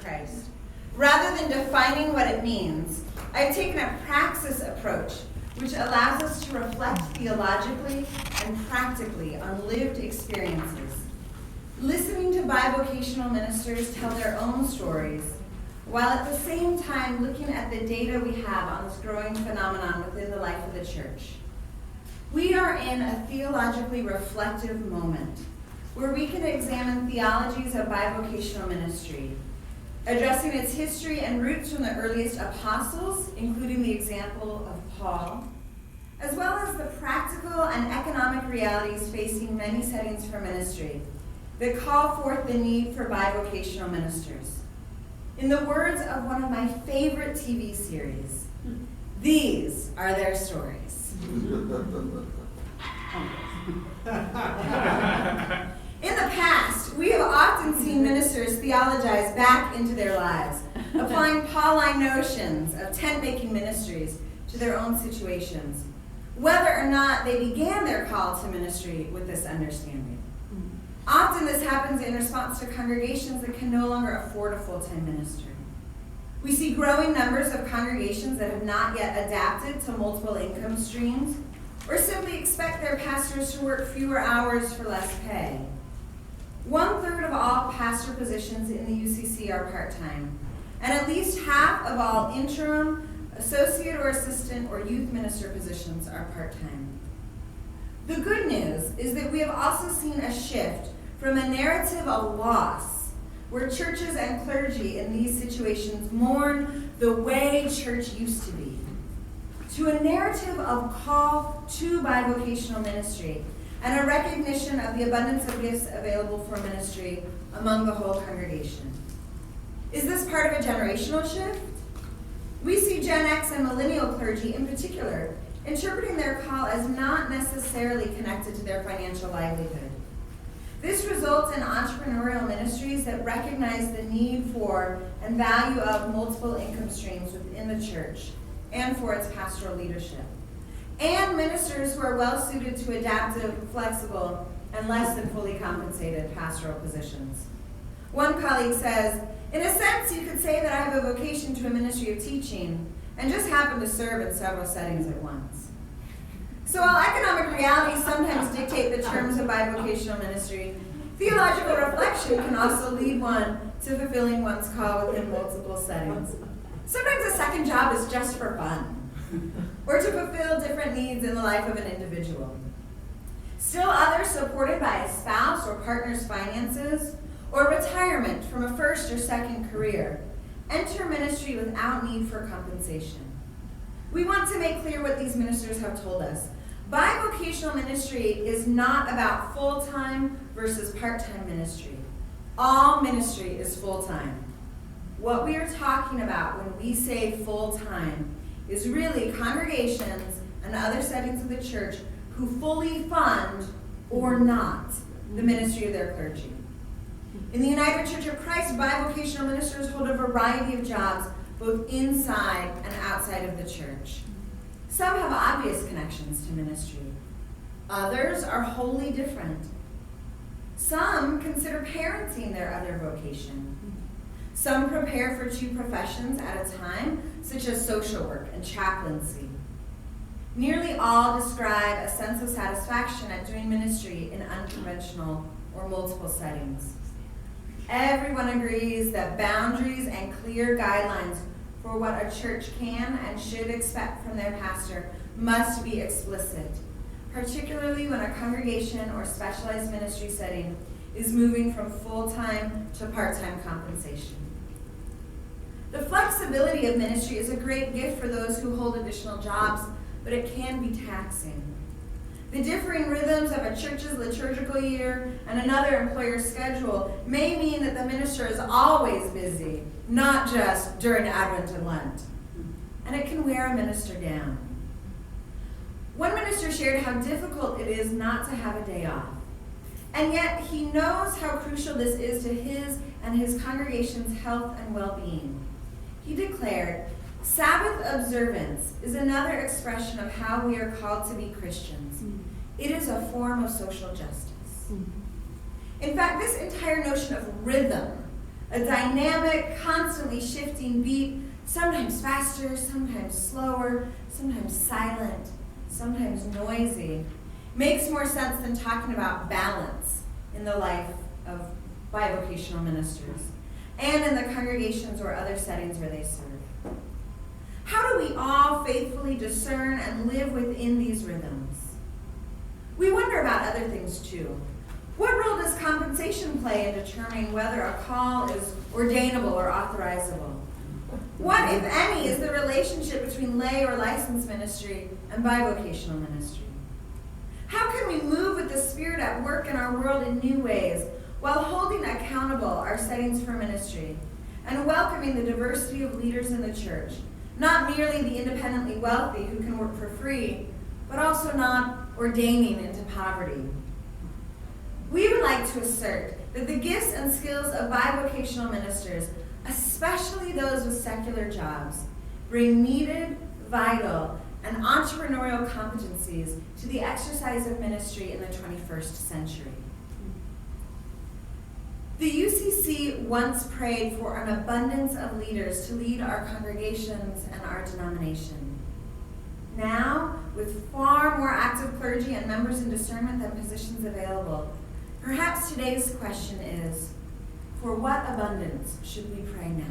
Christ. Rather than defining what it means, I've taken a praxis approach, which allows us to reflect theologically and practically on lived experiences. Listening to bivocational ministers tell their own stories, while at the same time looking at the data we have on this growing phenomenon within the life of the church. We are in a theologically reflective moment where we can examine theologies of bivocational ministry, addressing its history and roots from the earliest apostles, including the example of Paul, as well as the practical and economic realities facing many settings for ministry that call forth the need for bivocational ministers. In the words of one of my favorite TV series, these are their stories. In the past, we have often seen ministers theologize back into their lives, applying Pauline notions of tent-making ministries to their own situations, whether or not they began their call to ministry with this understanding. Often this happens in response to congregations that can no longer afford a full-time minister. We see growing numbers of congregations that have not yet adapted to multiple income streams, or simply expect their pastors to work fewer hours for less pay. 1/3 of all pastor positions in the UCC are part-time, and at least half of all interim, associate or assistant, or youth minister positions are part-time. The good news is that we have also seen a shift from a narrative of loss, where churches and clergy in these situations mourn the way church used to be, to a narrative of call to bivocational ministry and a recognition of the abundance of gifts available for ministry among the whole congregation. Is this part of a generational shift? We see Gen X and millennial clergy in particular interpreting their call as not necessarily connected to their financial livelihood. This results in entrepreneurial ministries that recognize the need for and value of multiple income streams within the church and for its pastoral leadership, and ministers who are well suited to adaptive, flexible, and less than fully compensated pastoral positions. One colleague says, "In a sense, you could say that I have a vocation to a ministry of teaching and just happen to serve in several settings at once." So while economic realities sometimes dictate the terms of bivocational ministry, theological reflection can also lead one to fulfilling one's call within multiple settings. Sometimes a second job is just for fun, or to fulfill different needs in the life of an individual. Still others, supported by a spouse or partner's finances, or retirement from a first or second career, enter ministry without need for compensation. We want to make clear what these ministers have told us. Bivocational ministry is not about full-time versus part-time ministry. All ministry is full-time. What we are talking about when we say full-time is really congregations and other settings of the church who fully fund or not the ministry of their clergy. In the United Church of Christ, bivocational ministers hold a variety of jobs both inside and outside of the church. Some have obvious connections to ministry. Others are wholly different. Some consider parenting their other vocation. Some prepare for 2 professions at a time, such as social work and chaplaincy. Nearly all describe a sense of satisfaction at doing ministry in unconventional or multiple settings. Everyone agrees that boundaries and clear guidelines for what a church can and should expect from their pastor must be explicit, particularly when a congregation or specialized ministry setting is moving from full-time to part-time compensation. The flexibility of ministry is a great gift for those who hold additional jobs, but it can be taxing. The differing rhythms of a church's liturgical year and another employer's schedule may mean that the minister is always busy, not just during Advent and Lent. And it can wear a minister down. One minister shared how difficult it is not to have a day off. And yet he knows how crucial this is to his and his congregation's health and well-being. He declared, "Sabbath observance is another expression of how we are called to be Christians. It is a form of social justice." In fact, this entire notion of rhythm A dynamic, constantly shifting beat, sometimes faster, sometimes slower, sometimes silent, sometimes noisy, makes more sense than talking about balance in the life of bivocational ministers and in the congregations or other settings where they serve. How do we all faithfully discern and live within these rhythms? We wonder about other things too. What role does compensation play in determining whether a call is ordainable or authorizable? What, if any, is the relationship between lay or licensed ministry and bivocational ministry? How can we move with the Spirit at work in our world in new ways while holding accountable our settings for ministry and welcoming the diversity of leaders in the church, not merely the independently wealthy who can work for free, but also not ordaining into poverty? We would like to assert that the gifts and skills of bivocational ministers, especially those with secular jobs, bring needed, vital, and entrepreneurial competencies to the exercise of ministry in the 21st century. The UCC once prayed for an abundance of leaders to lead our congregations and our denomination. Now, with far more active clergy and members in discernment than positions available, perhaps today's question is, for what abundance should we pray now?